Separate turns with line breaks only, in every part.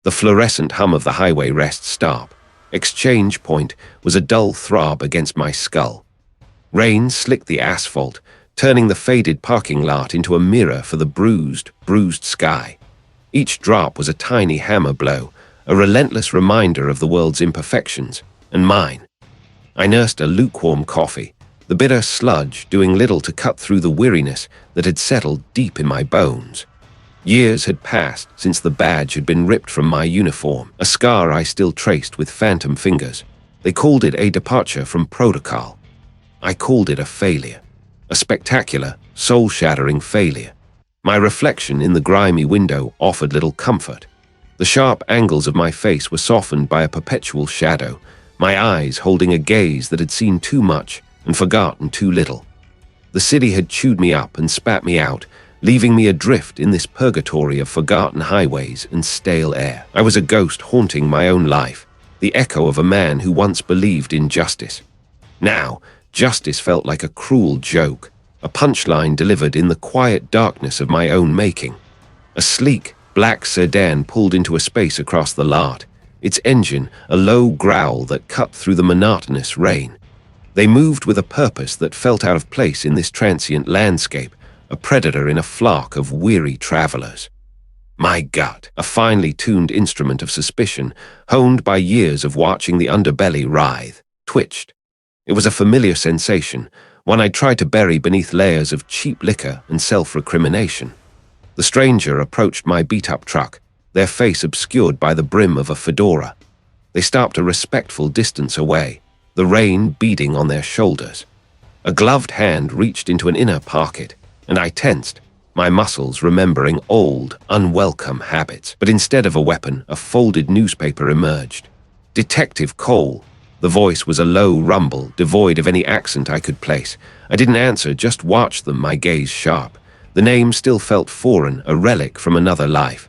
The fluorescent hum of the highway rest stop. Exchange point was a dull throb against my skull. Rain slicked the asphalt, turning the faded parking lot into a mirror for the bruised sky. Each drop was a tiny hammer blow, a relentless reminder of the world's imperfections, and mine. I nursed a lukewarm coffee, the bitter sludge doing little to cut through the weariness that had settled deep in my bones. Years had passed since the badge had been ripped from my uniform, a scar I still traced with phantom fingers. They called it a departure from protocol. I called it a failure. A spectacular, soul-shattering failure. My reflection in the grimy window offered little comfort. The sharp angles of my face were softened by a perpetual shadow, my eyes holding a gaze that had seen too much and forgotten too little. The city had chewed me up and spat me out, leaving me adrift in this purgatory of forgotten highways and stale air. I was a ghost haunting my own life, the echo of a man who once believed in justice. Now, justice felt like a cruel joke, a punchline delivered in the quiet darkness of my own making. A sleek, black sedan pulled into a space across the lot, its engine a low growl that cut through the monotonous rain. They moved with a purpose that felt out of place in this transient landscape, a predator in a flock of weary travelers. My gut, a finely tuned instrument of suspicion, honed by years of watching the underbelly writhe, twitched. It was a familiar sensation, one I'd tried to bury beneath layers of cheap liquor and self-recrimination. The stranger approached my beat-up truck, their face obscured by the brim of a fedora. They stopped a respectful distance away, the rain beading on their shoulders. A gloved hand reached into an inner pocket, and I tensed, my muscles remembering old, unwelcome habits. But instead of a weapon, a folded newspaper emerged. Detective Cole. The voice was a low rumble, devoid of any accent I could place. I didn't answer, just watched them, my gaze sharp. The name still felt foreign, a relic from another life.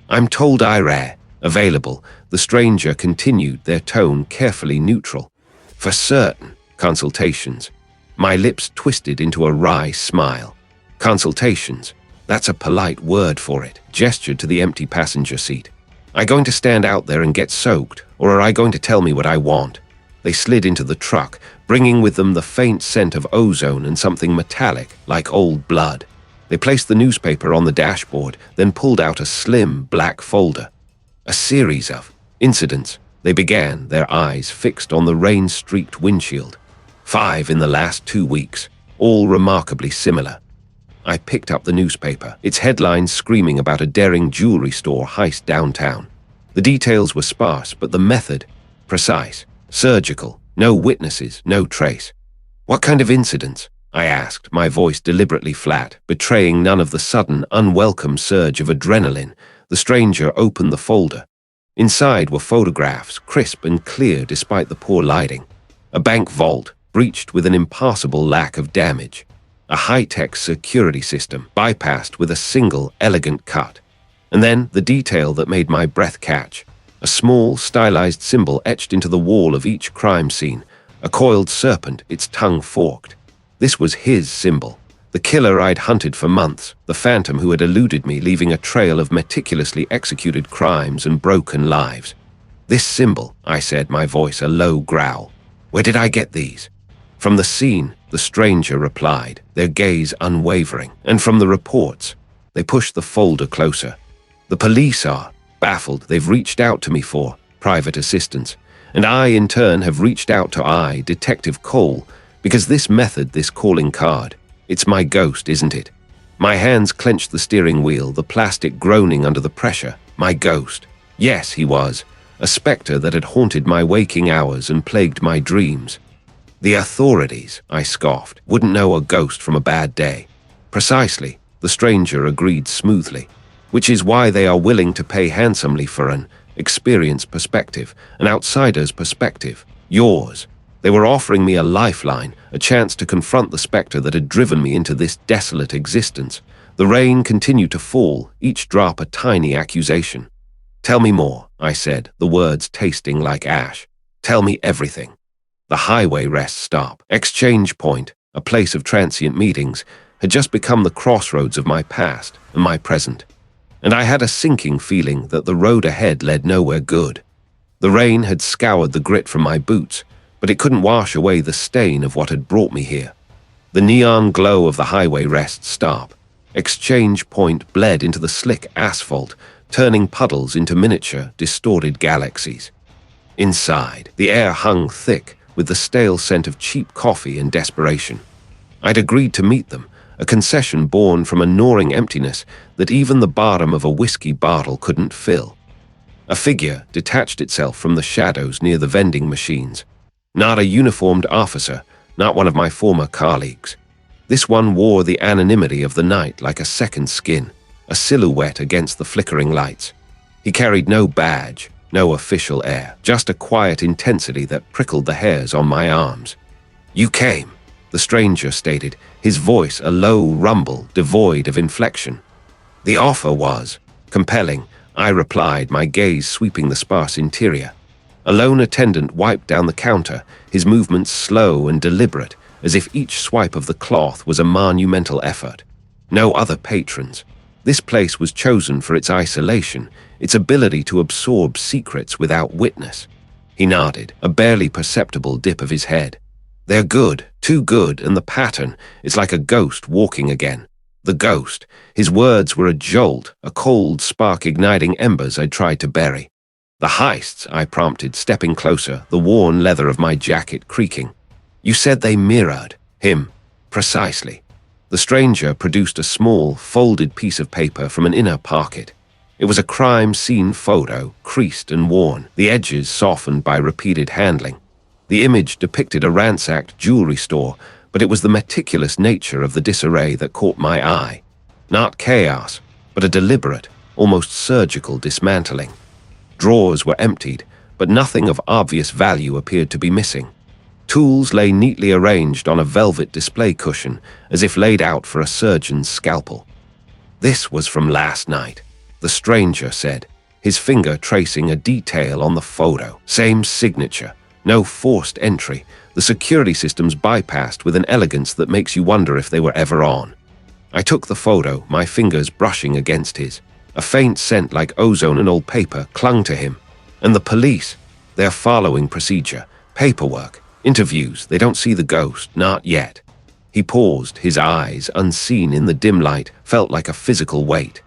I'm told available, the stranger continued, their tone carefully neutral. For certain, consultations. My lips twisted into a wry smile. Consultations, that's a polite word for it, gestured to the empty passenger seat. Are you going to stand out there and get soaked, or are you going to tell me what I want? They slid into the truck, bringing with them the faint scent of ozone and something metallic, like old blood. They placed the newspaper on the dashboard, then pulled out a slim, black folder. A series of incidents. They began, their eyes fixed on the rain-streaked windshield. 5 in the last 2 weeks, all remarkably similar. I picked up the newspaper, its headlines screaming about a daring jewelry store heist downtown. The details were sparse, but the method, precise, surgical, no witnesses, no trace. What kind of incidents? I asked, my voice deliberately flat, betraying none of the sudden, unwelcome surge of adrenaline. The stranger opened the folder. Inside were photographs, crisp and clear despite the poor lighting. A bank vault, breached with an impassable lack of damage. A high-tech security system, bypassed with a single, elegant cut. And then the detail that made my breath catch. A small, stylized symbol etched into the wall of each crime scene. A coiled serpent, its tongue forked. This was his symbol. The killer I'd hunted for months, the phantom who had eluded me, leaving a trail of meticulously executed crimes and broken lives. This symbol, I said, my voice a low growl. Where did I get these? From the scene, the stranger replied, their gaze unwavering. And from the reports. They pushed the folder closer. The police are baffled. They've reached out to me for private assistance. And I, in turn, have reached out to Detective Cole, because this method, this calling card, it's my ghost, isn't it? My hands clenched the steering wheel, the plastic groaning under the pressure. My ghost. Yes, he was. A specter that had haunted my waking hours and plagued my dreams. The authorities, I scoffed, wouldn't know a ghost from a bad day. Precisely, the stranger agreed smoothly. Which is why they are willing to pay handsomely for an experienced perspective, an outsider's perspective, yours. They were offering me a lifeline, a chance to confront the specter that had driven me into this desolate existence. The rain continued to fall, each drop a tiny accusation. Tell me more, I said, the words tasting like ash. Tell me everything. The highway rest stop, exchange point, a place of transient meetings, had just become the crossroads of my past and my present. and I had a sinking feeling that the road ahead led nowhere good. The rain had scoured the grit from my boots, but it couldn't wash away the stain of what had brought me here. The neon glow of the highway rest stop. Exchange point bled into the slick asphalt, turning puddles into miniature, distorted galaxies. Inside, the air hung thick with the stale scent of cheap coffee and desperation. I'd agreed to meet them, a concession born from a gnawing emptiness that even the bottom of a whiskey bottle couldn't fill. A figure detached itself from the shadows near the vending machines. Not a uniformed officer, not one of my former colleagues. This one wore the anonymity of the night like a second skin, a silhouette against the flickering lights. He carried no badge, no official air, just a quiet intensity that prickled the hairs on my arms. "You came," the stranger stated, his voice a low rumble devoid of inflection. The offer was compelling, I replied, my gaze sweeping the sparse interior. A lone attendant wiped down the counter, his movements slow and deliberate, as if each swipe of the cloth was a monumental effort. No other patrons. This place was chosen for its isolation, its ability to absorb secrets without witness. He nodded, a barely perceptible dip of his head. "They're good, too good, and the pattern is like a ghost walking again." The ghost. His words were a jolt, a cold spark igniting embers I'd tried to bury. "The heists," I prompted, stepping closer, the worn leather of my jacket creaking. "You said they mirrored him." "Precisely." The stranger produced a small, folded piece of paper from an inner pocket. It was a crime scene photo, creased and worn, the edges softened by repeated handling. The image depicted a ransacked jewelry store, but it was the meticulous nature of the disarray that caught my eye. Not chaos, but a deliberate, almost surgical dismantling. Drawers were emptied, but nothing of obvious value appeared to be missing. Tools lay neatly arranged on a velvet display cushion, as if laid out for a surgeon's scalpel. "This was from last night," the stranger said, his finger tracing a detail on the photo. Same signature, no forced entry, the security systems bypassed with an elegance that makes you wonder if they were ever on. I took the photo, my fingers brushing against his. A faint scent like ozone and old paper clung to him. And the police, they're following procedure, paperwork, interviews, they don't see the ghost, not yet. He paused, his eyes, unseen in the dim light, felt like a physical weight.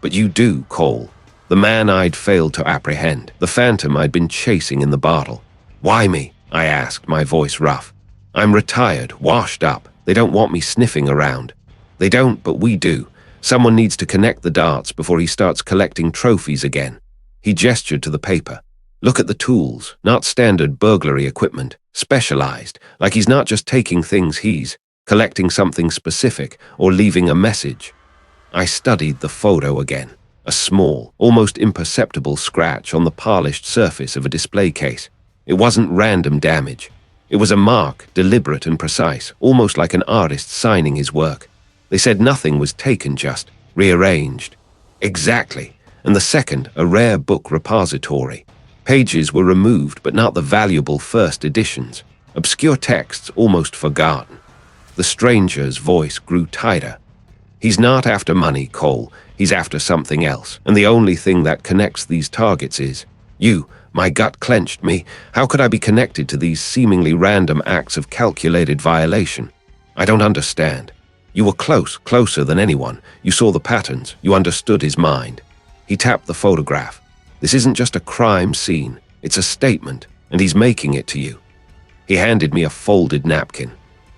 "But you do, Cole." The man I'd failed to apprehend, the phantom I'd been chasing in the bottle. "Why me?" I asked, my voice rough. "I'm retired, washed up. They don't want me sniffing around." "They don't, but we do. Someone needs to connect the dots before he starts collecting trophies again." He gestured to the paper. "Look at the tools, not standard burglary equipment, specialized, like he's not just taking things, he's collecting something specific or leaving a message." I studied the photo again, a small, almost imperceptible scratch on the polished surface of a display case. It wasn't random damage. It was a mark, deliberate and precise, almost like an artist signing his work. They said nothing was taken, just rearranged. Exactly. And the second, a rare book repository. Pages were removed, but not the valuable first editions. Obscure texts almost forgotten. The stranger's voice grew tighter. "He's not after money, Cole. He's after something else. And the only thing that connects these targets is you." My gut clenched me. How could I be connected to these seemingly random acts of calculated violation? "I don't understand." "You were close, closer than anyone. You saw the patterns. You understood his mind." He tapped the photograph. "This isn't just a crime scene. It's a statement, and he's making it to you." He handed me a folded napkin.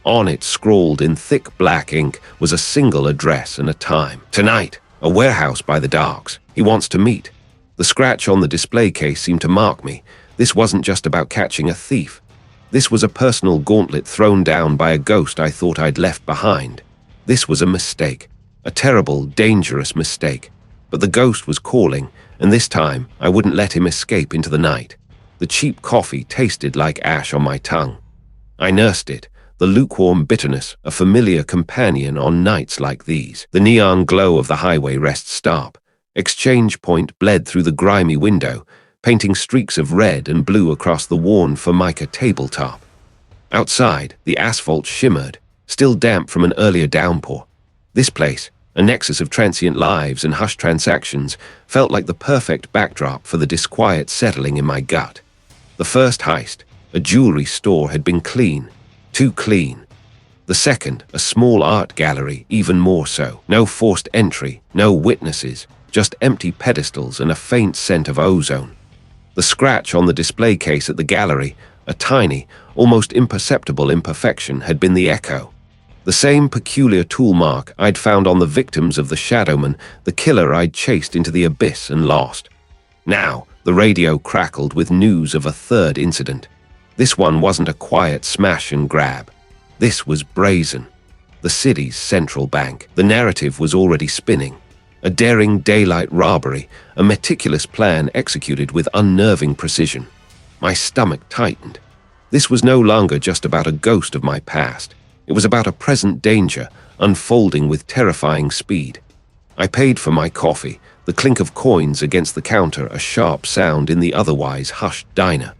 On it, scrawled in thick black ink, was a single address and a time. "Tonight, a warehouse by the docks. He wants to meet." The scratch on the display case seemed to mark me. This wasn't just about catching a thief. This was a personal gauntlet thrown down by a ghost I thought I'd left behind. This was a mistake. A terrible, dangerous mistake. But the ghost was calling, and this time I wouldn't let him escape into the night. The cheap coffee tasted like ash on my tongue. I nursed it, the lukewarm bitterness, a familiar companion on nights like these. The neon glow of the highway rest stop. Exchange point bled through the grimy window, painting streaks of red and blue across the worn formica tabletop. Outside, the asphalt shimmered, still damp from an earlier downpour. This place, A nexus of transient lives and hushed transactions felt like the perfect backdrop for the disquiet settling in my gut. The first heist, a jewelry store, had been clean. Too clean. The second, a small art gallery, even more so. No forced entry, no witnesses, just empty pedestals and a faint scent of ozone. The scratch on the display case at the gallery, a tiny, almost imperceptible imperfection, had been the echo. The same peculiar tool mark I'd found on the victims of the Shadowman, the killer I'd chased into the abyss and lost. Now, the radio crackled with news of a third incident. This one wasn't a quiet smash and grab. This was brazen. The city's central bank. The narrative was already spinning. A daring daylight robbery, a meticulous plan executed with unnerving precision. My stomach tightened. This was no longer just about a ghost of my past. It was about a present danger, unfolding with terrifying speed. I paid for my coffee, the clink of coins against the counter a sharp sound in the otherwise hushed diner.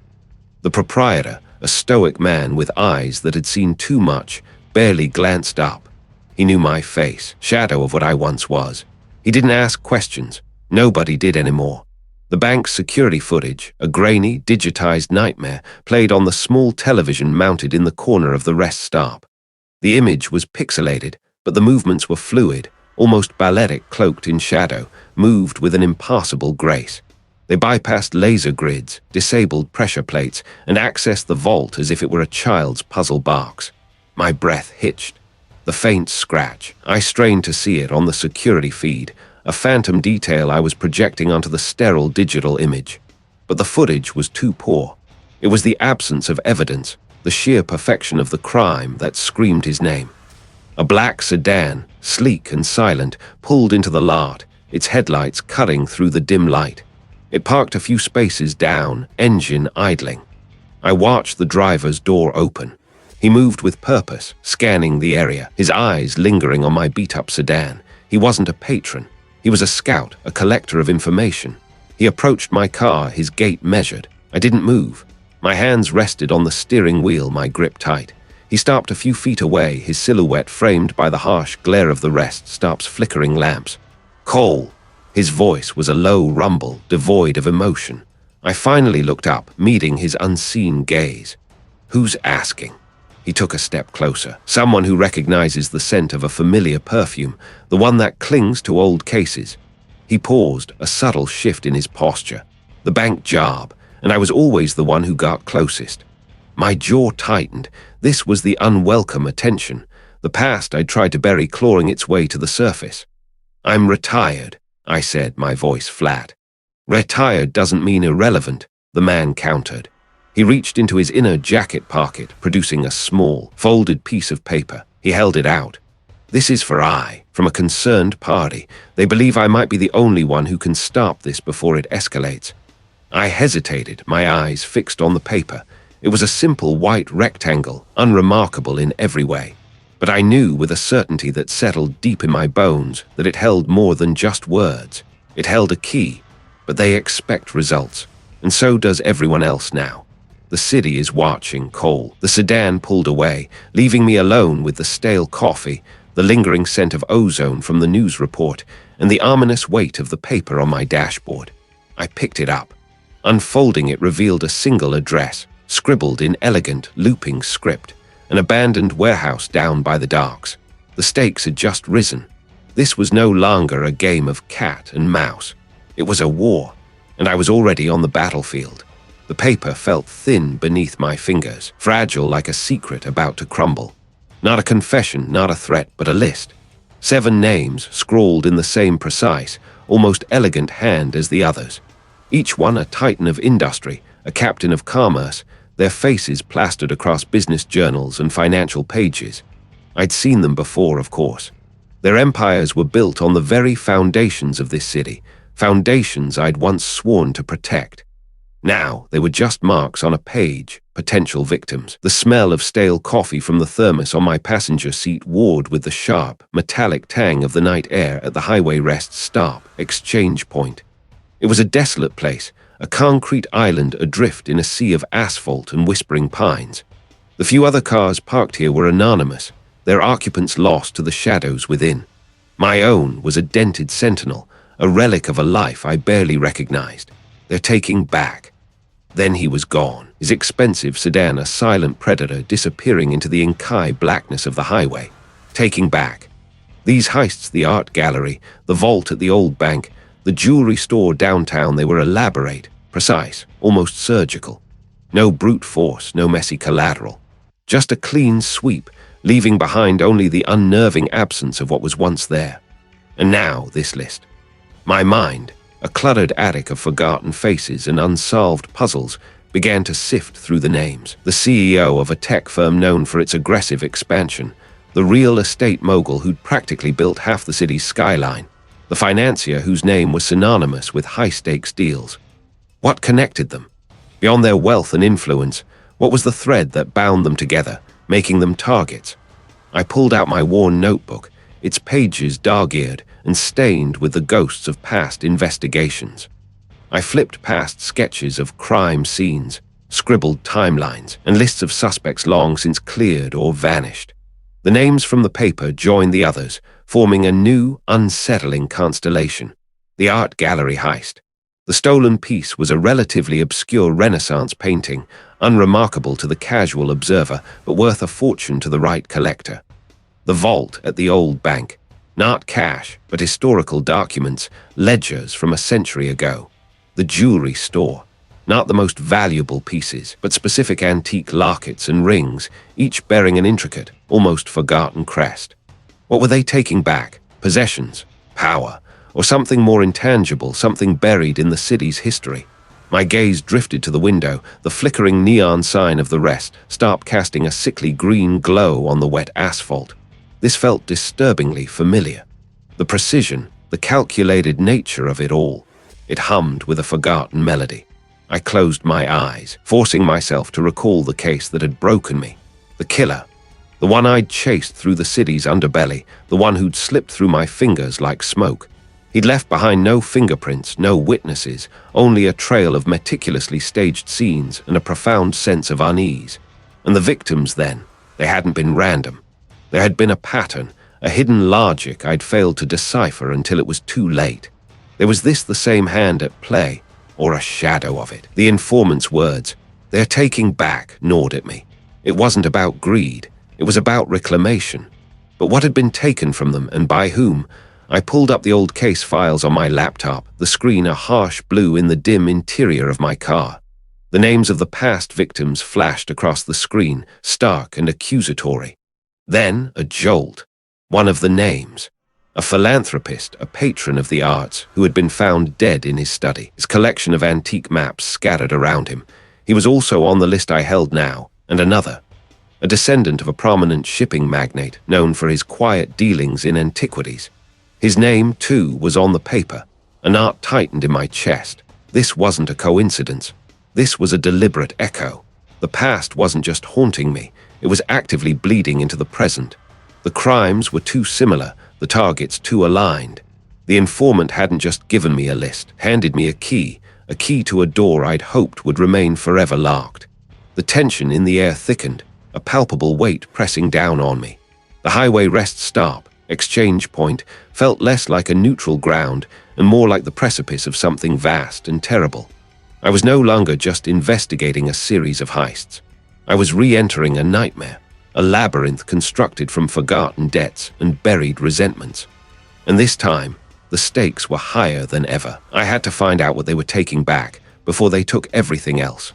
The proprietor, a stoic man with eyes that had seen too much, barely glanced up. He knew my face, shadow of what I once was. He didn't ask questions. Nobody did anymore. The bank's security footage, a grainy, digitized nightmare, played on the small television mounted in the corner of the rest stop. The image was pixelated, but the movements were fluid, almost balletic, cloaked in shadow, moved with an impassable grace. They bypassed laser grids, disabled pressure plates, and accessed the vault as if it were a child's puzzle box. My breath hitched. The faint scratch. I strained to see it on the security feed, a phantom detail I was projecting onto the sterile digital image. But the footage was too poor. It was the absence of evidence, the sheer perfection of the crime that screamed his name. A black sedan, sleek and silent, pulled into the lot, its headlights cutting through the dim light. It parked a few spaces down, engine idling. I watched the driver's door open. He moved with purpose, scanning the area, his eyes lingering on my beat-up sedan. He wasn't a patron. He was a scout, a collector of information. He approached my car, his gait measured. I didn't move. My hands rested on the steering wheel, my grip tight. He stopped a few feet away, his silhouette framed by the harsh glare of the rest stop's flickering lamps. "Cole!" His voice was a low rumble, devoid of emotion. I finally looked up, meeting his unseen gaze. "Who's asking?" He took a step closer. Someone who recognizes the scent of a familiar perfume, the one that clings to old cases. He paused, a subtle shift in his posture. The bank job, and I was always the one who got closest. My jaw tightened. This was the unwelcome attention. The past I'd tried to bury clawing its way to the surface. "I'm retired," I said, my voice flat. "Retired doesn't mean irrelevant," the man countered. He reached into his inner jacket pocket, producing a small, folded piece of paper. He held it out. "This is from a concerned party. They believe I might be the only one who can stop this before it escalates." I hesitated, my eyes fixed on the paper. It was a simple white rectangle, unremarkable in every way. But I knew with a certainty that settled deep in my bones that it held more than just words. It held a key, but they expect results. And so does everyone else now. The city is watching, Cole. The sedan pulled away, leaving me alone with the stale coffee, the lingering scent of ozone from the news report, and the ominous weight of the paper on my dashboard. I picked it up. Unfolding it revealed a single address, scribbled in elegant, looping script, an abandoned warehouse down by the docks. The stakes had just risen. This was no longer a game of cat and mouse. It was a war, and I was already on the battlefield. The paper felt thin beneath my fingers, fragile like a secret about to crumble. Not a confession, not a threat, but a list. 7 names scrawled in the same precise, almost elegant hand as the others. Each one a titan of industry, a captain of commerce, their faces plastered across business journals and financial pages. I'd seen them before, of course. Their empires were built on the very foundations of this city, foundations I'd once sworn to protect. Now, they were just marks on a page, potential victims. The smell of stale coffee from the thermos on my passenger seat warred with the sharp, metallic tang of the night air at the highway rest stop, exchange point. It was a desolate place, a concrete island adrift in a sea of asphalt and whispering pines. The few other cars parked here were anonymous, their occupants lost to the shadows within. My own was a dented sentinel, a relic of a life I barely recognized. They're taking back. Then he was gone, his expensive sedan a silent predator disappearing into the inky blackness of the highway. Taking back. These heists, the art gallery, the vault at the old bank, the jewelry store downtown, they were elaborate, precise, almost surgical. No brute force, no messy collateral. Just a clean sweep, leaving behind only the unnerving absence of what was once there. And now this list. My mind, a cluttered attic of forgotten faces and unsolved puzzles, began to sift through the names. The CEO of a tech firm known for its aggressive expansion, the real estate mogul who'd practically built half the city's skyline, the financier whose name was synonymous with high-stakes deals. What connected them? Beyond their wealth and influence, what was the thread that bound them together, making them targets? I pulled out my worn notebook, its pages dog-eared and stained with the ghosts of past investigations. I flipped past sketches of crime scenes, scribbled timelines, and lists of suspects long since cleared or vanished. The names from the paper joined the others, forming a new, unsettling constellation. The art gallery heist. The stolen piece was a relatively obscure Renaissance painting, unremarkable to the casual observer, but worth a fortune to the right collector. The vault at the old bank. Not cash, but historical documents, ledgers from a century ago. The jewelry store. Not the most valuable pieces, but specific antique lockets and rings, each bearing an intricate, almost forgotten crest. What were they taking back? Possessions? Power? Or something more intangible, something buried in the city's history? My gaze drifted to the window, the flickering neon sign of the rest, stop casting a sickly green glow on the wet asphalt. This felt disturbingly familiar. The precision, the calculated nature of it all. It hummed with a forgotten melody. I closed my eyes, forcing myself to recall the case that had broken me. The killer. The one I'd chased through the city's underbelly, the one who'd slipped through my fingers like smoke. He'd left behind no fingerprints, no witnesses, only a trail of meticulously staged scenes and a profound sense of unease. And the victims then, they hadn't been random. There had been a pattern, a hidden logic I'd failed to decipher until it was too late. Was this the same hand at play, or a shadow of it? The informant's words, "They're taking back," gnawed at me. It wasn't about greed, it was about reclamation. But what had been taken from them, and by whom? I pulled up the old case files on my laptop, the screen a harsh blue in the dim interior of my car. The names of the past victims flashed across the screen, stark and accusatory. Then a jolt. One of the names. A philanthropist, a patron of the arts, who had been found dead in his study, his collection of antique maps scattered around him. He was also on the list I held now, and another. A descendant of a prominent shipping magnate known for his quiet dealings in antiquities. His name, too, was on the paper. A knot tightened in my chest. This wasn't a coincidence. This was a deliberate echo. The past wasn't just haunting me, it was actively bleeding into the present. The crimes were too similar, the targets too aligned. The informant hadn't just given me a list, handed me a key to a door I'd hoped would remain forever locked. The tension in the air thickened, a palpable weight pressing down on me. The highway rest stop, exchange point, felt less like a neutral ground and more like the precipice of something vast and terrible. I was no longer just investigating a series of heists. I was re-entering a nightmare, a labyrinth constructed from forgotten debts and buried resentments. And this time, the stakes were higher than ever. I had to find out what they were taking back before they took everything else.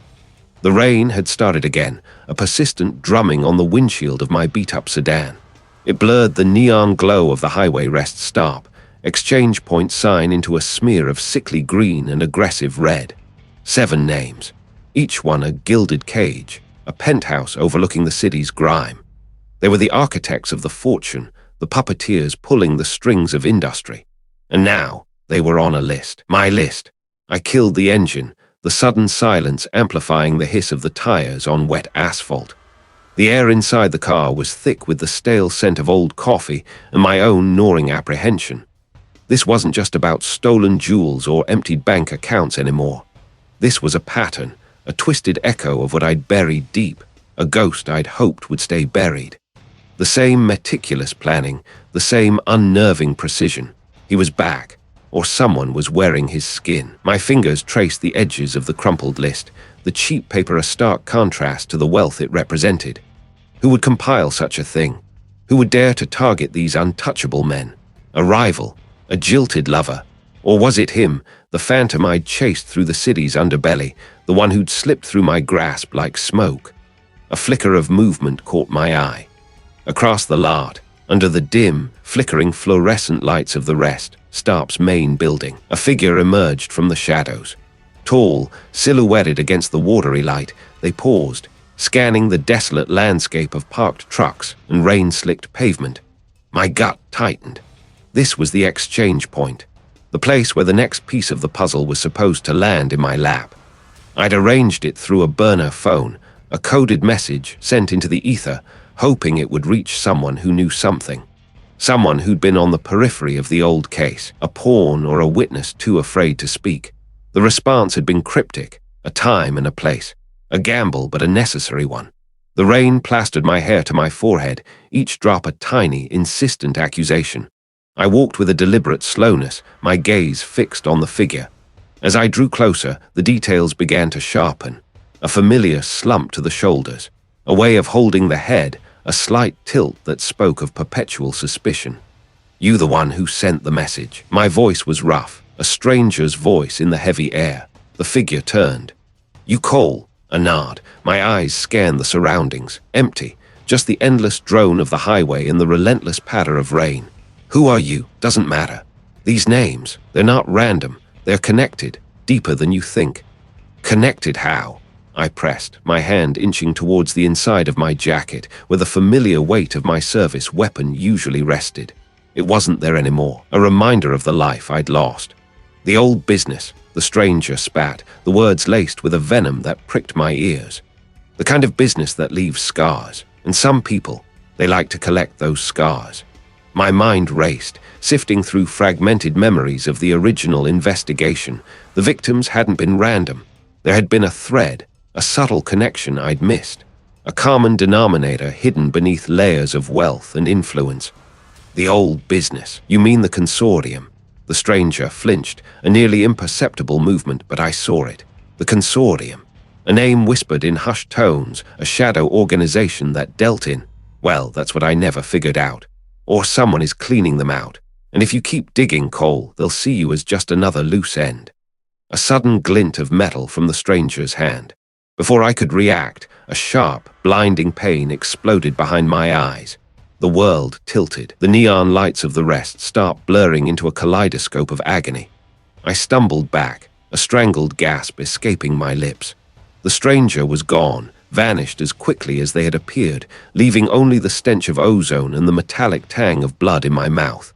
The rain had started again, a persistent drumming on the windshield of my beat-up sedan. It blurred the neon glow of the highway rest stop, exchange point sign into a smear of sickly green and aggressive red. 7 names, each one a gilded cage, a penthouse overlooking the city's grime. They were the architects of the fortune, the puppeteers pulling the strings of industry. And now, they were on a list. My list. I killed the engine, the sudden silence amplifying the hiss of the tires on wet asphalt. The air inside the car was thick with the stale scent of old coffee and my own gnawing apprehension. This wasn't just about stolen jewels or emptied bank accounts anymore. This was a pattern, a twisted echo of what I'd buried deep, a ghost I'd hoped would stay buried. The same meticulous planning, the same unnerving precision. He was back, or someone was wearing his skin. My fingers traced the edges of the crumpled list, the cheap paper a stark contrast to the wealth it represented. Who would compile such a thing? Who would dare to target these untouchable men? A rival? A jilted lover? Or was it him, the phantom I'd chased through the city's underbelly, the one who'd slipped through my grasp like smoke? A flicker of movement caught my eye. Across the lot, under the dim, flickering fluorescent lights of the Rest Stop's main building, a figure emerged from the shadows. Tall, silhouetted against the watery light, they paused, scanning the desolate landscape of parked trucks and rain-slicked pavement. My gut tightened. This was the exchange point, the place where the next piece of the puzzle was supposed to land in my lap. I'd arranged it through a burner phone, a coded message sent into the ether, hoping it would reach someone who knew something. Someone who'd been on the periphery of the old case, a pawn or a witness too afraid to speak. The response had been cryptic, a time and a place. A gamble, but a necessary one. The rain plastered my hair to my forehead, each drop a tiny, insistent accusation. I walked with a deliberate slowness, my gaze fixed on the figure. As I drew closer, the details began to sharpen. A familiar slump to the shoulders, a way of holding the head, a slight tilt that spoke of perpetual suspicion. You the one who sent the message. My voice was rough, a stranger's voice in the heavy air. The figure turned. You call. A nod. My eyes scanned the surroundings. Empty. Just the endless drone of the highway and the relentless patter of rain. Who are you? Doesn't matter. These names, they're not random. They're connected. Deeper than you think. Connected how? I pressed, my hand inching towards the inside of my jacket, where the familiar weight of my service weapon usually rested. It wasn't there anymore, a reminder of the life I'd lost. The old business, the stranger spat, the words laced with a venom that pricked my ears. The kind of business that leaves scars, and some people, they like to collect those scars. My mind raced, sifting through fragmented memories of the original investigation. The victims hadn't been random. There had been a thread, a subtle connection I'd missed, a common denominator hidden beneath layers of wealth and influence. The old business. You mean the consortium? The stranger flinched, a nearly imperceptible movement, but I saw it. The consortium. A name whispered in hushed tones, a shadow organization that dealt in, well, that's what I never figured out. Or someone is cleaning them out. And if you keep digging, Cole, they'll see you as just another loose end. A sudden glint of metal from the stranger's hand. Before I could react, a sharp, blinding pain exploded behind my eyes. The world tilted, the neon lights of the Rest Stop blurring into a kaleidoscope of agony. I stumbled back, a strangled gasp escaping my lips. The stranger was gone, vanished as quickly as they had appeared, leaving only the stench of ozone and the metallic tang of blood in my mouth.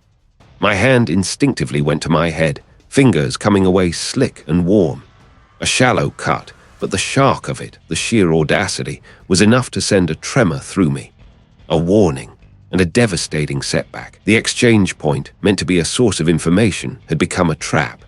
My hand instinctively went to my head, fingers coming away slick and warm. A shallow cut, but the shark of it, the sheer audacity, was enough to send a tremor through me. A warning, and a devastating setback. The exchange point, meant to be a source of information, had become a trap.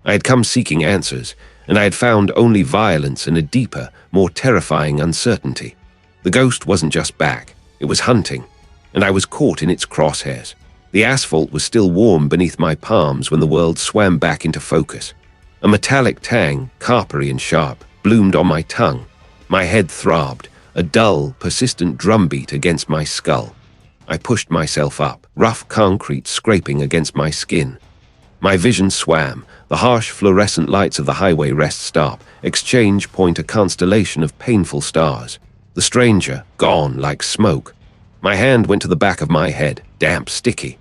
I had come seeking answers, and I had found only violence and a deeper, more terrifying uncertainty. The ghost wasn't just back, it was hunting, and I was caught in its crosshairs. The asphalt was still warm beneath my palms when the world swam back into focus. A metallic tang, carpery and sharp, bloomed on my tongue. My head throbbed, a dull, persistent drumbeat against my skull. I pushed myself up, rough concrete scraping against my skin. My vision swam, the harsh fluorescent lights of the highway Rest Stop, exchange point a constellation of painful stars. The stranger, gone like smoke. My hand went to the back of my head, damp, sticky.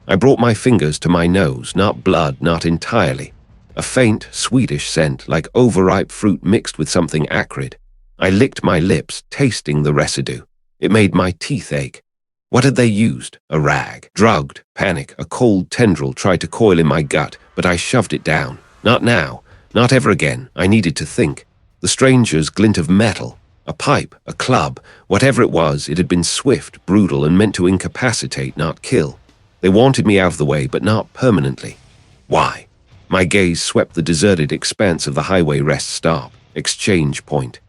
I brought my fingers to my nose, not blood, not entirely. A faint, sweetish scent, like overripe fruit mixed with something acrid. I licked my lips, tasting the residue. It made my teeth ache. What had they used? A rag. Drugged. Panic. A cold tendril tried to coil in my gut, but I shoved it down. Not now. Not ever again. I needed to think. The stranger's glint of metal. A pipe. A club. Whatever it was, it had been swift, brutal, and meant to incapacitate, not kill. They wanted me out of the way, but not permanently. Why? My gaze swept the deserted expanse of the highway Rest Stop, exchange point.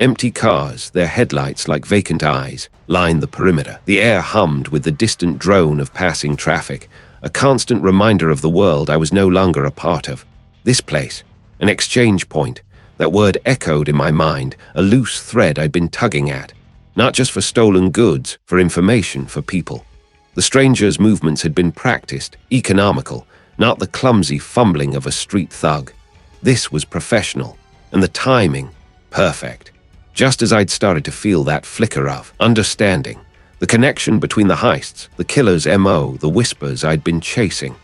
Empty cars, their headlights like vacant eyes, lined the perimeter. The air hummed with the distant drone of passing traffic, a constant reminder of the world I was no longer a part of. This place, an exchange point. That word echoed in my mind, a loose thread I'd been tugging at. Not just for stolen goods, for information, for people. The stranger's movements had been practiced, economical, not the clumsy fumbling of a street thug. This was professional, and the timing, perfect. Just as I'd started to feel that flicker of understanding, the connection between the heists, the killer's MO, the whispers I'd been chasing.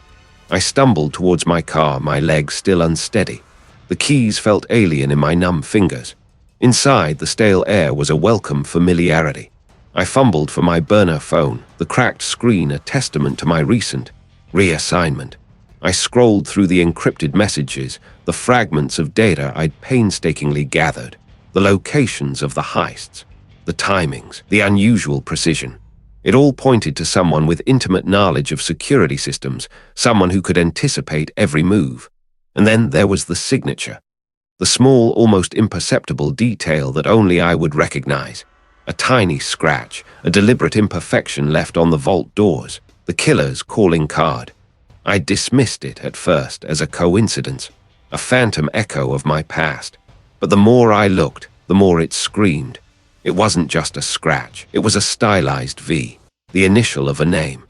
I stumbled towards my car, my legs still unsteady. The keys felt alien in my numb fingers. Inside, the stale air was a welcome familiarity. I fumbled for my burner phone, the cracked screen a testament to my recent reassignment. I scrolled through the encrypted messages, the fragments of data I'd painstakingly gathered, the locations of the heists, the timings, the unusual precision. It all pointed to someone with intimate knowledge of security systems, someone who could anticipate every move. And then there was the signature, the small, almost imperceptible detail that only I would recognize. A tiny scratch, a deliberate imperfection left on the vault doors, the killer's calling card. I dismissed it at first as a coincidence, a phantom echo of my past. But the more I looked, the more it screamed. It wasn't just a scratch, it was a stylized V, the initial of a name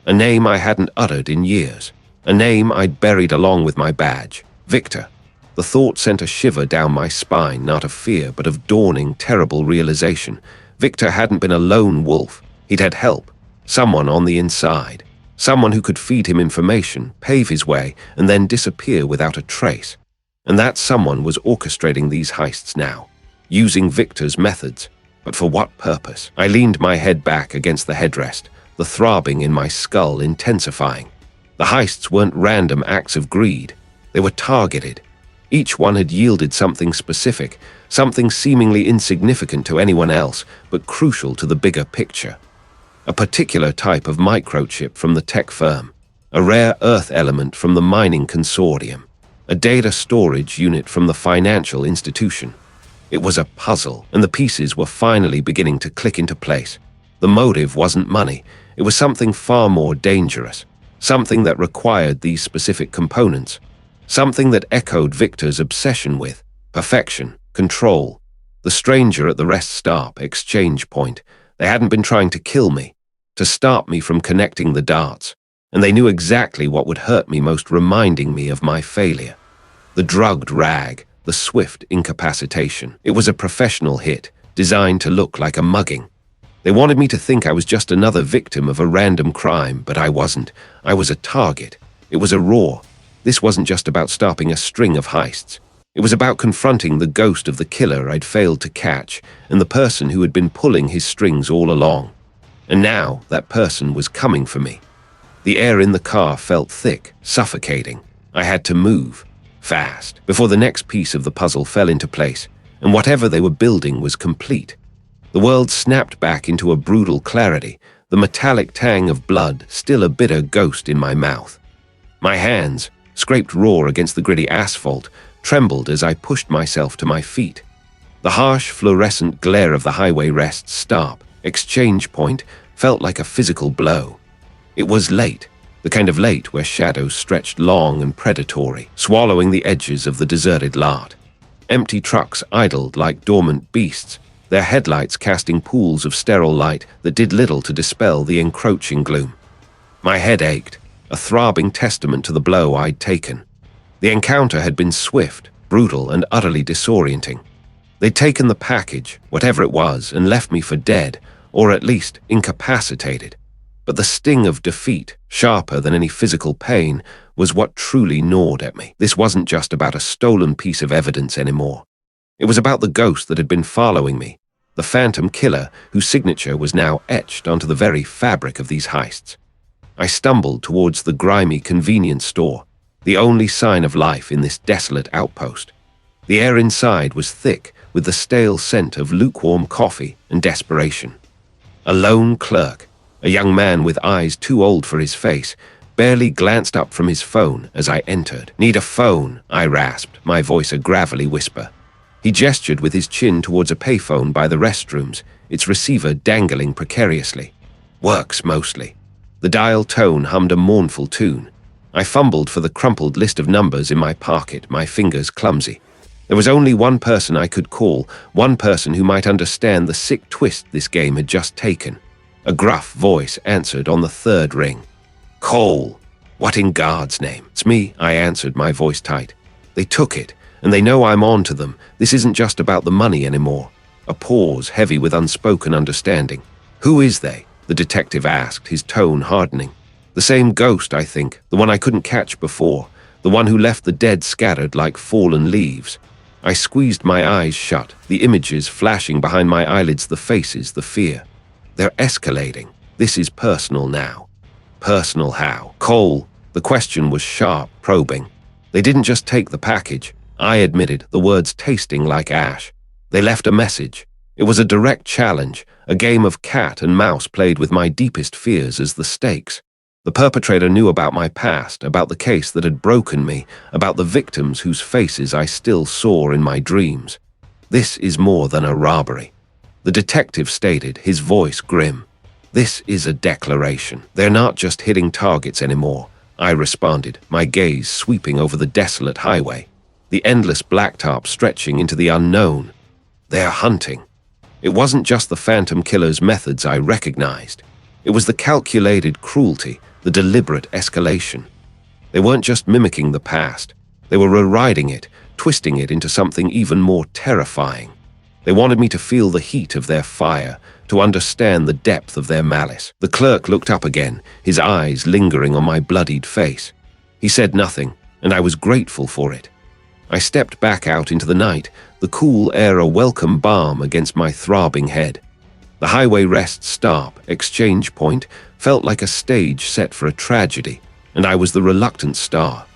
I hadn't uttered in years, a name I'd buried along with my badge, Victor. The thought sent a shiver down my spine, not of fear, but of dawning, terrible realization. Victor hadn't been a lone wolf. He'd had help, someone on the inside, someone who could feed him information, pave his way, and then disappear without a trace. And that someone was orchestrating these heists now, using Victor's methods. But for what purpose? I leaned my head back against the headrest, the throbbing in my skull intensifying. The heists weren't random acts of greed. They were targeted. Each one had yielded something specific, something seemingly insignificant to anyone else, but crucial to the bigger picture. A particular type of microchip from the tech firm, a rare earth element from the mining consortium, a data storage unit from the financial institution. It was a puzzle, and the pieces were finally beginning to click into place. The motive wasn't money. It was something far more dangerous, something that required these specific components, something that echoed Victor's obsession with perfection, control. The stranger at the rest stop, exchange point. They hadn't been trying to kill me, to stop me from connecting the dots, and they knew exactly what would hurt me most, reminding me of my failure. The drugged rag, the swift incapacitation. It was a professional hit, designed to look like a mugging. They wanted me to think I was just another victim of a random crime, but I wasn't. I was a target. It was a raw. This wasn't just about stopping a string of heists. It was about confronting the ghost of the killer I'd failed to catch, and the person who had been pulling his strings all along. And now that person was coming for me. The air in the car felt thick, suffocating. I had to move, fast, before the next piece of the puzzle fell into place, and whatever they were building was complete. The world snapped back into a brutal clarity, the metallic tang of blood still a bitter ghost in my mouth. My hands, scraped raw against the gritty asphalt, trembled as I pushed myself to my feet. The harsh fluorescent glare of the highway rest stop, exchange point, felt like a physical blow. It was late, the kind of late where shadows stretched long and predatory, swallowing the edges of the deserted lot. Empty trucks idled like dormant beasts, their headlights casting pools of sterile light that did little to dispel the encroaching gloom. My head ached, a throbbing testament to the blow I'd taken. The encounter had been swift, brutal, and utterly disorienting. They'd taken the package, whatever it was, and left me for dead, or at least incapacitated. But the sting of defeat, sharper than any physical pain, was what truly gnawed at me. This wasn't just about a stolen piece of evidence anymore. It was about the ghost that had been following me, the phantom killer whose signature was now etched onto the very fabric of these heists. I stumbled towards the grimy convenience store, the only sign of life in this desolate outpost. The air inside was thick with the stale scent of lukewarm coffee and desperation. A lone clerk, a young man with eyes too old for his face, barely glanced up from his phone as I entered. "Need a phone," I rasped, my voice a gravelly whisper. He gestured with his chin towards a payphone by the restrooms, its receiver dangling precariously. Works, mostly. The dial tone hummed a mournful tune. I fumbled for the crumpled list of numbers in my pocket, my fingers clumsy. There was only one person I could call, one person who might understand the sick twist this game had just taken. A gruff voice answered on the third ring. Cole! What in God's name? It's me, I answered, my voice tight. They took it, and they know I'm on to them. This isn't just about the money anymore. A pause, heavy with unspoken understanding. Who is they? The detective asked, his tone hardening. The same ghost, I think, the one I couldn't catch before, the one who left the dead scattered like fallen leaves. I squeezed my eyes shut, the images flashing behind my eyelids, the faces, the fear. They're escalating. This is personal now. Personal how? Cole, the question was sharp, probing. They didn't just take the package, I admitted, the words tasting like ash. They left a message. It was a direct challenge, a game of cat and mouse played with my deepest fears as the stakes. The perpetrator knew about my past, about the case that had broken me, about the victims whose faces I still saw in my dreams. This is more than a robbery. The detective stated, his voice grim. This is a declaration. They're not just hitting targets anymore, I responded, my gaze sweeping over the desolate highway, the endless blacktop stretching into the unknown. They're hunting. It wasn't just the phantom killer's methods I recognized. It was the calculated cruelty, the deliberate escalation. They weren't just mimicking the past. They were rewriting it, twisting it into something even more terrifying. They wanted me to feel the heat of their fire, to understand the depth of their malice. The clerk looked up again, his eyes lingering on my bloodied face. He said nothing, and I was grateful for it. I stepped back out into the night, the cool air a welcome balm against my throbbing head. The highway rest stop, exchange point, felt like a stage set for a tragedy, and I was the reluctant star.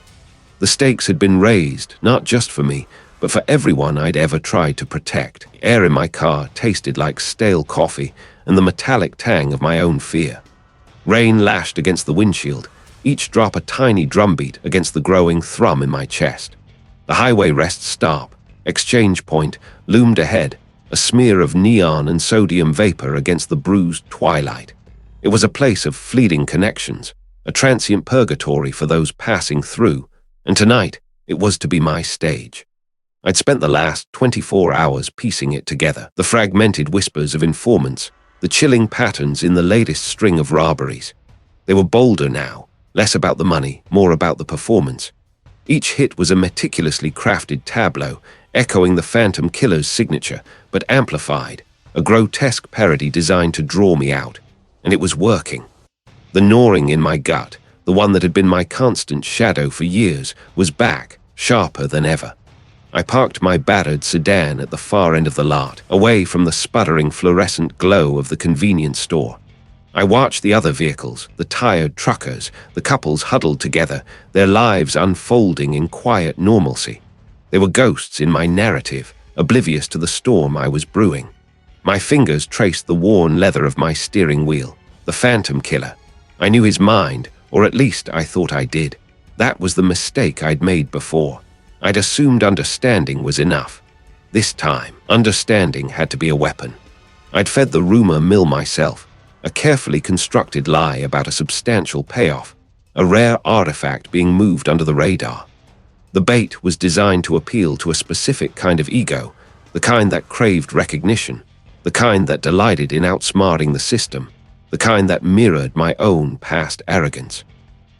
The stakes had been raised, not just for me, but for everyone I'd ever tried to protect. The air in my car tasted like stale coffee and the metallic tang of my own fear. Rain lashed against the windshield, each drop a tiny drumbeat against the growing thrum in my chest. The highway rest stop, exchange point, loomed ahead, a smear of neon and sodium vapor against the bruised twilight. It was a place of fleeting connections, a transient purgatory for those passing through, and tonight it was to be my stage. I'd spent the last 24 hours piecing it together, the fragmented whispers of informants, the chilling patterns in the latest string of robberies. They were bolder now, less about the money, more about the performance. Each hit was a meticulously crafted tableau, echoing the phantom killer's signature, but amplified, a grotesque parody designed to draw me out. And it was working. The gnawing in my gut, the one that had been my constant shadow for years, was back, sharper than ever. I parked my battered sedan at the far end of the lot, away from the sputtering fluorescent glow of the convenience store. I watched the other vehicles, the tired truckers, the couples huddled together, their lives unfolding in quiet normalcy. They were ghosts in my narrative, oblivious to the storm I was brewing. My fingers traced the worn leather of my steering wheel, the phantom killer. I knew his mind, or at least I thought I did. That was the mistake I'd made before. I'd assumed understanding was enough. This time, understanding had to be a weapon. I'd fed the rumor mill myself, a carefully constructed lie about a substantial payoff, a rare artifact being moved under the radar. The bait was designed to appeal to a specific kind of ego, the kind that craved recognition, the kind that delighted in outsmarting the system, the kind that mirrored my own past arrogance.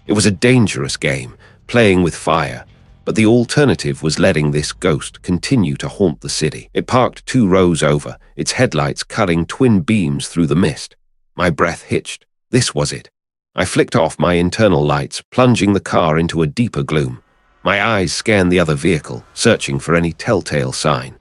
It was a dangerous game, playing with fire, but the alternative was letting this ghost continue to haunt the city. It parked 2 rows over, its headlights cutting twin beams through the mist. My breath hitched. This was it. I flicked off my internal lights, plunging the car into a deeper gloom. My eyes scanned the other vehicle, searching for any telltale sign.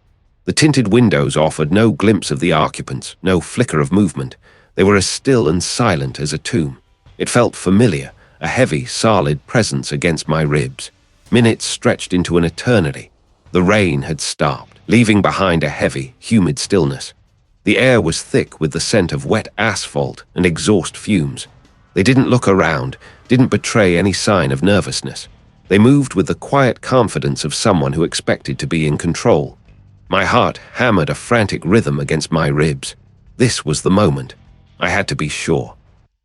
The tinted windows offered no glimpse of the occupants, no flicker of movement. They were as still and silent as a tomb. It felt familiar, a heavy, solid presence against my ribs. Minutes stretched into an eternity. The rain had stopped, leaving behind a heavy, humid stillness. The air was thick with the scent of wet asphalt and exhaust fumes. They didn't look around, didn't betray any sign of nervousness. They moved with the quiet confidence of someone who expected to be in control. My heart hammered a frantic rhythm against my ribs. This was the moment. I had to be sure.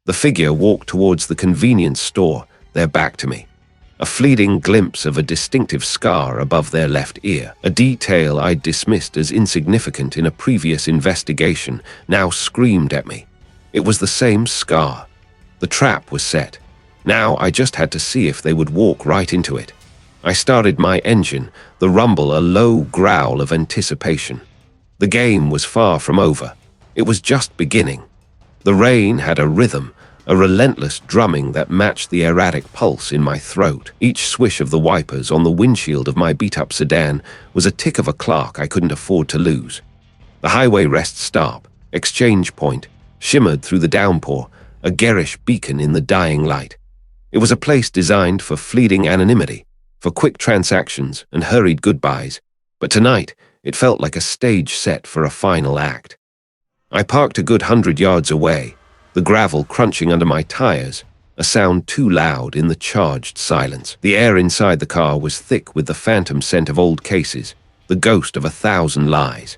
The figure walked towards the convenience store, their back to me. A fleeting glimpse of a distinctive scar above their left ear, a detail I'd dismissed as insignificant in a previous investigation, now screamed at me. It was the same scar. The trap was set. Now I just had to see if they would walk right into it. I started my engine, the rumble a low growl of anticipation. The game was far from over. It was just beginning. The rain had a rhythm, a relentless drumming that matched the erratic pulse in my throat. Each swish of the wipers on the windshield of my beat-up sedan was a tick of a clock I couldn't afford to lose. The highway rest stop, exchange point, shimmered through the downpour, a garish beacon in the dying light. It was a place designed for fleeting anonymity, for quick transactions and hurried goodbyes, but tonight it felt like a stage set for a final act. I parked a good 100 yards away, the gravel crunching under my tires, a sound too loud in the charged silence. The air inside the car was thick with the phantom scent of old cases, the ghost of 1,000 lies.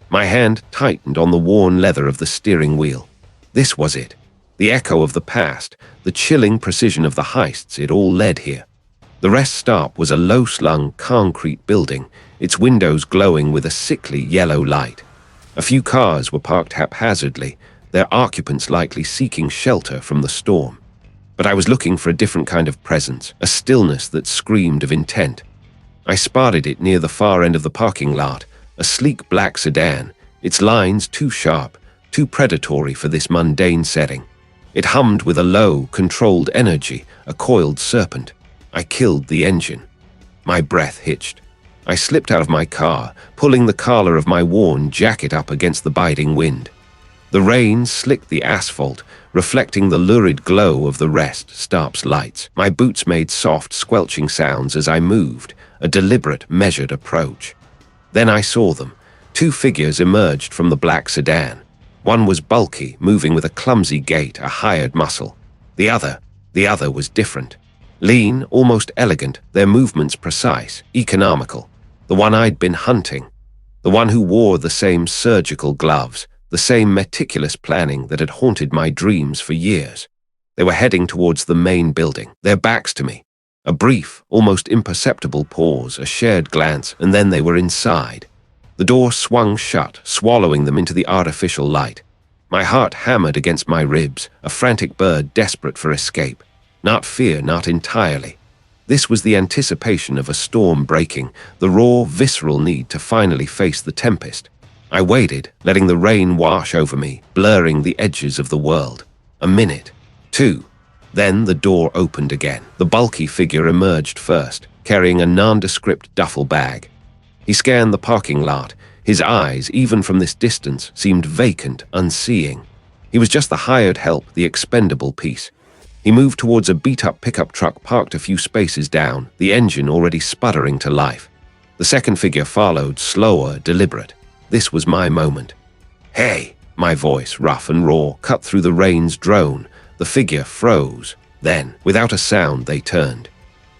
My hand tightened on the worn leather of the steering wheel. This was it, the echo of the past, the chilling precision of the heists it all led here. The rest stop was a low-slung concrete building, its windows glowing with a sickly yellow light. A few cars were parked haphazardly, their occupants likely seeking shelter from the storm. But I was looking for a different kind of presence, a stillness that screamed of intent. I spotted it near the far end of the parking lot, a sleek black sedan, its lines too sharp, too predatory for this mundane setting. It hummed with a low, controlled energy, a coiled serpent. I killed the engine. My breath hitched. I slipped out of my car, pulling the collar of my worn jacket up against the biting wind. The rain slicked the asphalt, reflecting the lurid glow of the rest stop's lights. My boots made soft, squelching sounds as I moved, a deliberate, measured approach. Then I saw them. Two figures emerged from the black sedan. One was bulky, moving with a clumsy gait, a hired muscle. The other was different. Lean, almost elegant, their movements precise, economical. The one I'd been hunting. The one who wore the same surgical gloves, the same meticulous planning that had haunted my dreams for years. They were heading towards the main building, their backs to me. A brief, almost imperceptible pause, a shared glance, and then they were inside. The door swung shut, swallowing them into the artificial light. My heart hammered against my ribs, a frantic bird desperate for escape. Not fear, not entirely. This was the anticipation of a storm breaking, the raw, visceral need to finally face the tempest. I waited, letting the rain wash over me, blurring the edges of the world. A minute, two. Then the door opened again. The bulky figure emerged first, carrying a nondescript duffel bag. He scanned the parking lot. His eyes, even from this distance, seemed vacant, unseeing. He was just the hired help, the expendable piece. He moved towards a beat-up pickup truck parked a few spaces down, the engine already sputtering to life. The second figure followed, slower, deliberate. This was my moment. "Hey!" My voice, rough and raw, cut through the rain's drone. The figure froze. Then, without a sound, they turned.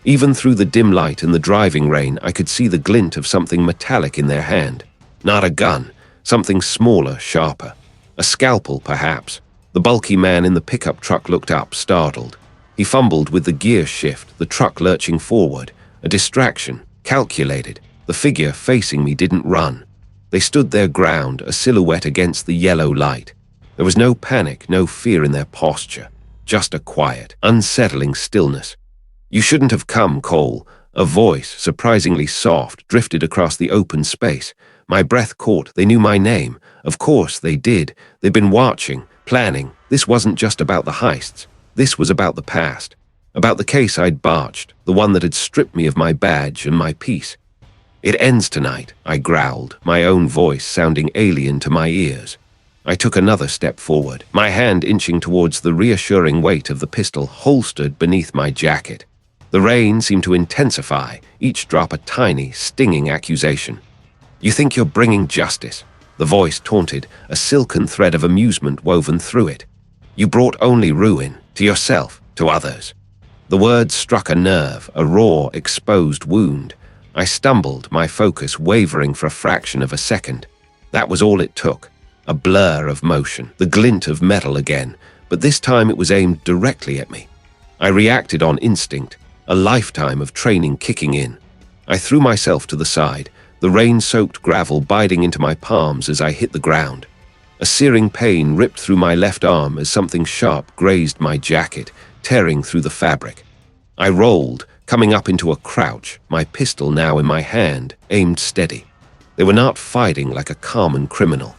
Even through the dim light and the driving rain, I could see the glint of something metallic in their hand. Not a gun, something smaller, sharper. A scalpel, perhaps. The bulky man in the pickup truck looked up, startled. He fumbled with the gear shift, the truck lurching forward. A distraction, calculated. The figure facing me didn't run. They stood their ground, a silhouette against the yellow light. There was no panic, no fear in their posture. Just a quiet, unsettling stillness. "You shouldn't have come, Cole." A voice, surprisingly soft, drifted across the open space. My breath caught. They knew my name. Of course they did. They'd been watching, planning. This wasn't just about the heists. This was about the past. About the case I'd botched, the one that had stripped me of my badge and my peace. "It ends tonight," I growled, my own voice sounding alien to my ears. I took another step forward, my hand inching towards the reassuring weight of the pistol holstered beneath my jacket. The rain seemed to intensify, each drop a tiny, stinging accusation. "You think you're bringing justice?" The voice taunted, a silken thread of amusement woven through it. "You brought only ruin, to yourself, to others." The words struck a nerve, a raw, exposed wound. I stumbled, my focus wavering for a fraction of a second. That was all it took. A blur of motion, the glint of metal again, but this time it was aimed directly at me. I reacted on instinct, a lifetime of training kicking in. I threw myself to the side, the rain-soaked gravel biting into my palms as I hit the ground. A searing pain ripped through my left arm as something sharp grazed my jacket, tearing through the fabric. I rolled, coming up into a crouch, my pistol now in my hand, aimed steady. They were not fighting like a common criminal.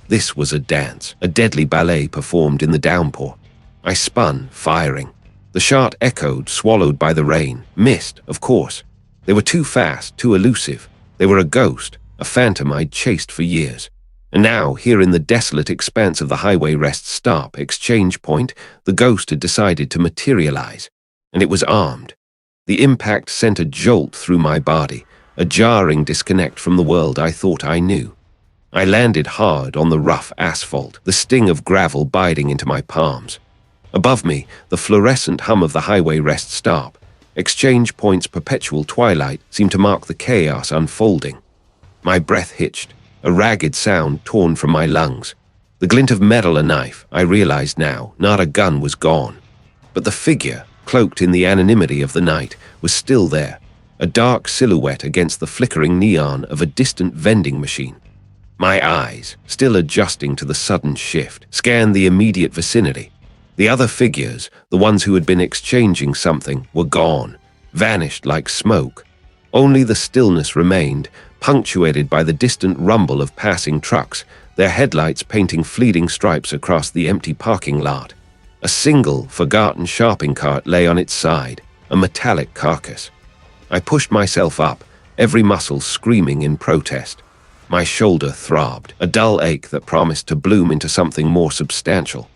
This was a dance, a deadly ballet performed in the downpour. I spun, firing. The shot echoed, swallowed by the rain. Missed, of course. They were too fast, too elusive. They were a ghost, a phantom I'd chased for years. And now, here in the desolate expanse of the highway rest stop, exchange point, the ghost had decided to materialize. And it was armed. The impact sent a jolt through my body, a jarring disconnect from the world I thought I knew. I landed hard on the rough asphalt, the sting of gravel biting into my palms. Above me, the fluorescent hum of the highway rest stop. Exchange point's perpetual twilight seemed to mark the chaos unfolding. My breath hitched, a ragged sound torn from my lungs. The glint of metal, a knife, I realized now, not a gun, was gone. But the figure, cloaked in the anonymity of the night, was still there, a dark silhouette against the flickering neon of a distant vending machine. My eyes, still adjusting to the sudden shift, scanned the immediate vicinity. The other figures, the ones who had been exchanging something, were gone, vanished like smoke. Only the stillness remained, punctuated by the distant rumble of passing trucks, their headlights painting fleeting stripes across the empty parking lot. A single, forgotten shopping cart lay on its side, a metallic carcass. I pushed myself up, every muscle screaming in protest. My shoulder throbbed, a dull ache that promised to bloom into something more substantial.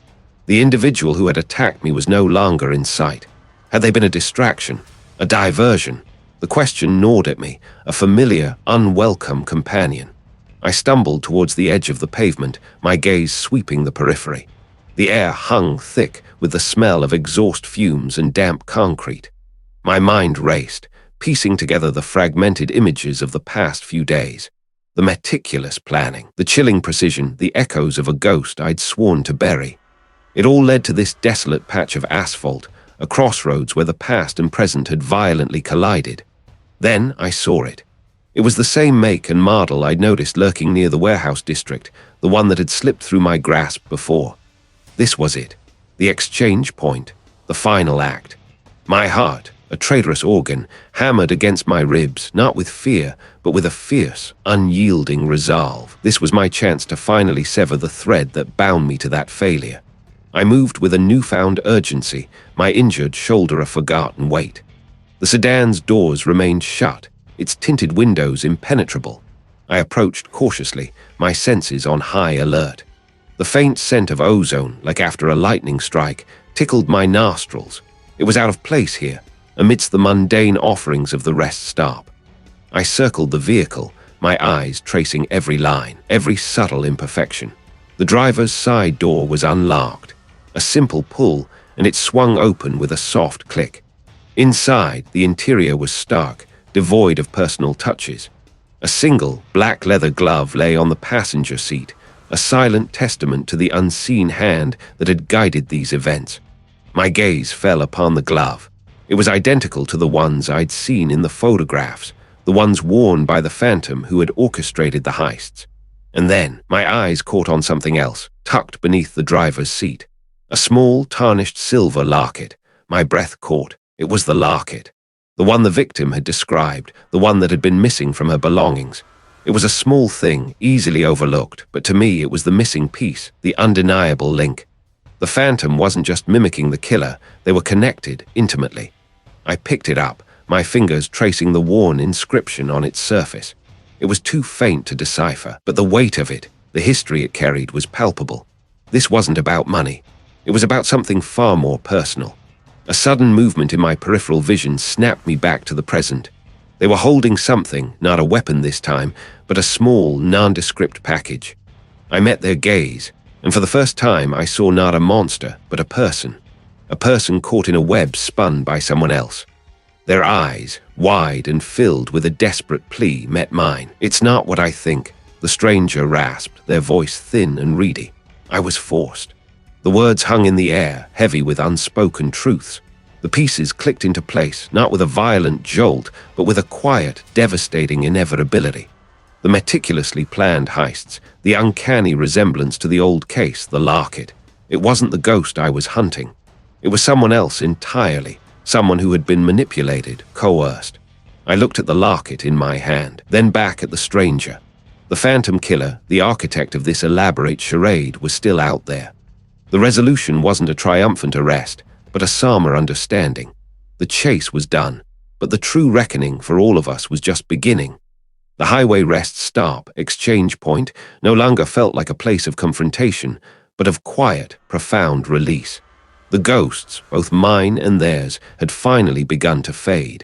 The individual who had attacked me was no longer in sight. Had they been a distraction, a diversion? The question gnawed at me, a familiar, unwelcome companion. I stumbled towards the edge of the pavement, my gaze sweeping the periphery. The air hung thick with the smell of exhaust fumes and damp concrete. My mind raced, piecing together the fragmented images of the past few days. The meticulous planning, the chilling precision, the echoes of a ghost I'd sworn to bury. It all led to this desolate patch of asphalt, a crossroads where the past and present had violently collided. Then I saw it. It was the same make and model I'd noticed lurking near the warehouse district, the one that had slipped through my grasp before. This was it, the exchange point, the final act. My heart, a traitorous organ, hammered against my ribs, not with fear, but with a fierce, unyielding resolve. This was my chance to finally sever the thread that bound me to that failure. I moved with a newfound urgency, my injured shoulder a forgotten weight. The sedan's doors remained shut, its tinted windows impenetrable. I approached cautiously, my senses on high alert. The faint scent of ozone, like after a lightning strike, tickled my nostrils. It was out of place here, amidst the mundane offerings of the rest stop. I circled the vehicle, my eyes tracing every line, every subtle imperfection. The driver's side door was unlocked. A simple pull, and it swung open with a soft click. Inside, the interior was stark, devoid of personal touches. A single, black leather glove lay on the passenger seat, a silent testament to the unseen hand that had guided these events. My gaze fell upon the glove. It was identical to the ones I'd seen in the photographs, the ones worn by the phantom who had orchestrated the heists. And then, my eyes caught on something else, tucked beneath the driver's seat. A small, tarnished silver locket. My breath caught. It was the locket. The one the victim had described, the one that had been missing from her belongings. It was a small thing, easily overlooked, but to me it was the missing piece, the undeniable link. The phantom wasn't just mimicking the killer, they were connected, intimately. I picked it up, my fingers tracing the worn inscription on its surface. It was too faint to decipher, but the weight of it, the history it carried, was palpable. This wasn't about money. It was about something far more personal. A sudden movement in my peripheral vision snapped me back to the present. They were holding something, not a weapon this time, but a small, nondescript package. I met their gaze, and for the first time I saw not a monster, but a person caught in a web spun by someone else. Their eyes, wide and filled with a desperate plea, met mine. "It's not what I think," the stranger rasped, their voice thin and reedy. I was forced. The words hung in the air, heavy with unspoken truths. The pieces clicked into place, not with a violent jolt, but with a quiet, devastating inevitability. The meticulously planned heists, the uncanny resemblance to the old case, the locket. It wasn't the ghost I was hunting. It was someone else entirely, someone who had been manipulated, coerced. I looked at the locket in my hand, then back at the stranger. The phantom killer, the architect of this elaborate charade, was still out there. The resolution wasn't a triumphant arrest, but a calmer understanding. The chase was done, but the true reckoning for all of us was just beginning. The highway rest stop, exchange point, no longer felt like a place of confrontation, but of quiet, profound release. The ghosts, both mine and theirs, had finally begun to fade.